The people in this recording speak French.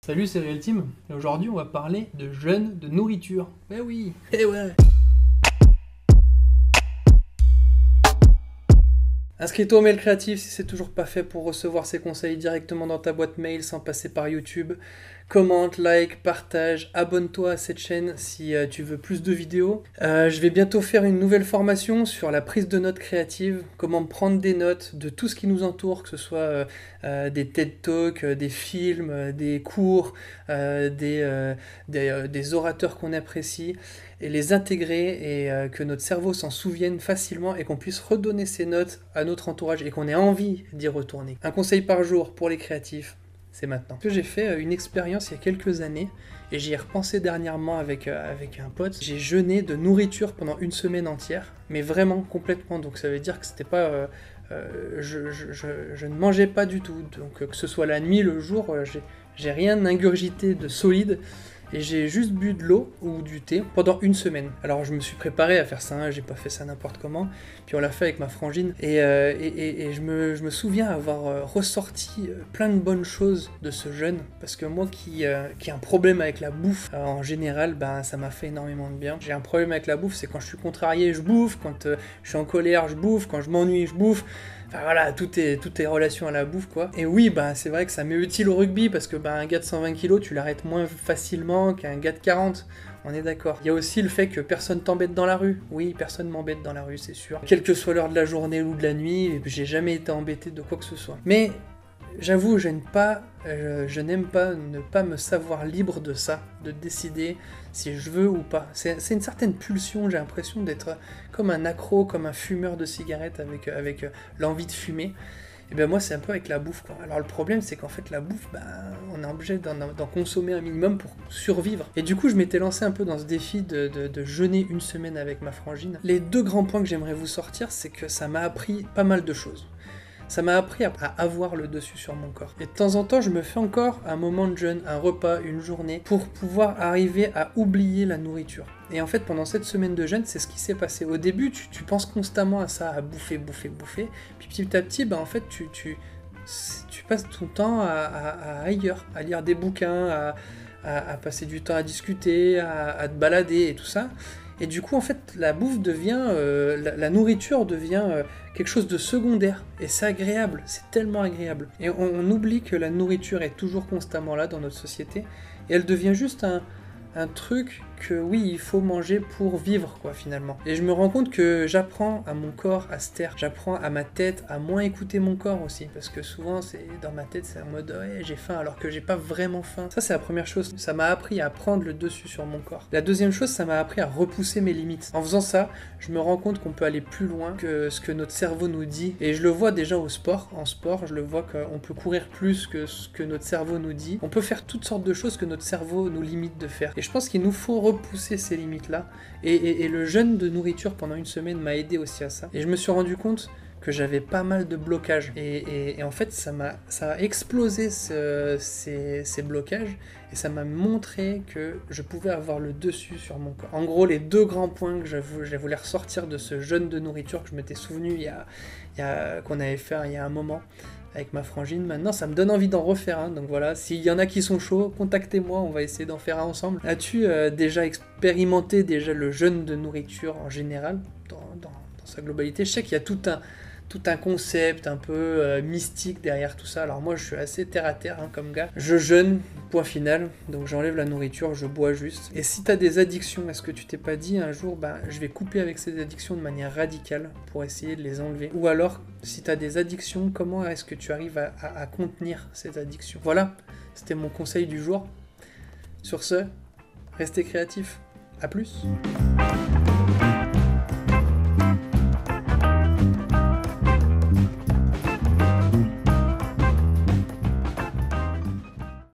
Salut, c'est Real Team, et aujourd'hui on va parler de jeûne de nourriture. Eh oui, eh ouais. Inscris-toi au mail créatif si c'est toujours pas fait pour recevoir ces conseils directement dans ta boîte mail sans passer par YouTube. Commente, like, partage, abonne-toi à cette chaîne si tu veux plus de vidéos. Je vais bientôt faire une nouvelle formation sur la prise de notes créatives, comment prendre des notes de tout ce qui nous entoure, que ce soit des TED Talks, des films, des cours, des orateurs qu'on apprécie, et les intégrer et que notre cerveau s'en souvienne facilement et qu'on puisse redonner ces notes à notre entourage et qu'on ait envie d'y retourner. Un conseil par jour pour les créatifs, c'est maintenant. J'ai fait une expérience il y a quelques années et j'y ai repensé dernièrement avec un pote. J'ai jeûné de nourriture pendant une semaine entière, mais vraiment complètement. Donc ça veut dire que c'était pas... je ne mangeais pas du tout. Donc que ce soit la nuit, le jour, j'ai rien ingurgité de solide. Et j'ai juste bu de l'eau ou du thé pendant une semaine. Alors je me suis préparé à faire ça, hein, j'ai pas fait ça n'importe comment. Puis on l'a fait avec ma frangine. Et je me souviens avoir ressorti plein de bonnes choses de ce jeûne. Parce que moi qui ai un problème avec la bouffe, en général, ben, ça m'a fait énormément de bien. J'ai un problème avec la bouffe, c'est quand je suis contrarié, je bouffe. Quand je suis en colère, je bouffe. Quand je m'ennuie, je bouffe. Enfin voilà, tout est relation à la bouffe quoi. Et oui, bah c'est vrai que ça m'est utile au rugby parce que bah, un gars de 120 kg, tu l'arrêtes moins facilement qu'un gars de 40. On est d'accord. Il y a aussi le fait que personne t'embête dans la rue. Oui, personne m'embête dans la rue, c'est sûr. Quelle que soit l'heure de la journée ou de la nuit, j'ai jamais été embêté de quoi que ce soit. Mais j'avoue, je n'aime pas ne pas me savoir libre de ça, de décider si je veux ou pas. C'est une certaine pulsion, j'ai l'impression d'être comme un accro, comme un fumeur de cigarettes avec l'envie de fumer. Et ben moi c'est un peu avec la bouffe quoi. Alors le problème c'est qu'en fait la bouffe, ben, on est obligé d'en consommer un minimum pour survivre. Et du coup je m'étais lancé un peu dans ce défi de jeûner une semaine avec ma frangine. Les deux grands points que j'aimerais vous sortir, c'est que ça m'a appris pas mal de choses. Ça m'a appris à avoir le dessus sur mon corps. Et de temps en temps, je me fais encore un moment de jeûne, un repas, une journée, pour pouvoir arriver à oublier la nourriture. Et en fait, pendant cette semaine de jeûne, c'est ce qui s'est passé. Au début, tu penses constamment à ça, à bouffer. Puis petit à petit, bah, en fait, tu passes ton temps à ailleurs, à lire des bouquins, à passer du temps à discuter, à te balader et tout ça. Et du coup, en fait, la bouffe devient, la nourriture devient quelque chose de secondaire. Et c'est agréable, c'est tellement agréable. Et on oublie que la nourriture est toujours constamment là dans notre société. Et elle devient juste un truc que oui, il faut manger pour vivre, quoi, finalement. Et je me rends compte que j'apprends à mon corps à se taire. J'apprends à ma tête à moins écouter mon corps aussi. Parce que souvent, dans ma tête, c'est en mode ouais, j'ai faim alors que j'ai pas vraiment faim. Ça, c'est la première chose. Ça m'a appris à prendre le dessus sur mon corps. La deuxième chose, ça m'a appris à repousser mes limites. En faisant ça, je me rends compte qu'on peut aller plus loin que ce que notre cerveau nous dit. Et je le vois déjà au sport. En sport, je le vois qu'on peut courir plus que ce que notre cerveau nous dit. On peut faire toutes sortes de choses que notre cerveau nous limite de faire. Et je pense qu'il nous faut repousser ces limites-là. Et le jeûne de nourriture pendant une semaine m'a aidé aussi à ça. Et je me suis rendu compte que j'avais pas mal de blocages. Et en fait, ça a explosé ces blocages. Et ça m'a montré que je pouvais avoir le dessus sur mon corps. En gros, les deux grands points que je voulais ressortir de ce jeûne de nourriture que je m'étais souvenu qu'on avait fait il y a un moment avec ma frangine. Maintenant, ça me donne envie d'en refaire un. Donc voilà, s'il y en a qui sont chauds, contactez-moi, on va essayer d'en faire un ensemble. As-tu déjà expérimenté le jeûne de nourriture en général, dans sa globalité? Je sais qu'il y a tout un concept un peu mystique derrière tout ça. Alors moi, je suis assez terre à terre comme gars. Je jeûne, point final. Donc j'enlève la nourriture, je bois juste. Et si t'as des addictions, est-ce que tu t'es pas dit un jour, je vais couper avec ces addictions de manière radicale pour essayer de les enlever? Ou alors, si t'as des addictions, comment est-ce que tu arrives à contenir ces addictions? Voilà, c'était mon conseil du jour. Sur ce, restez créatifs. À plus.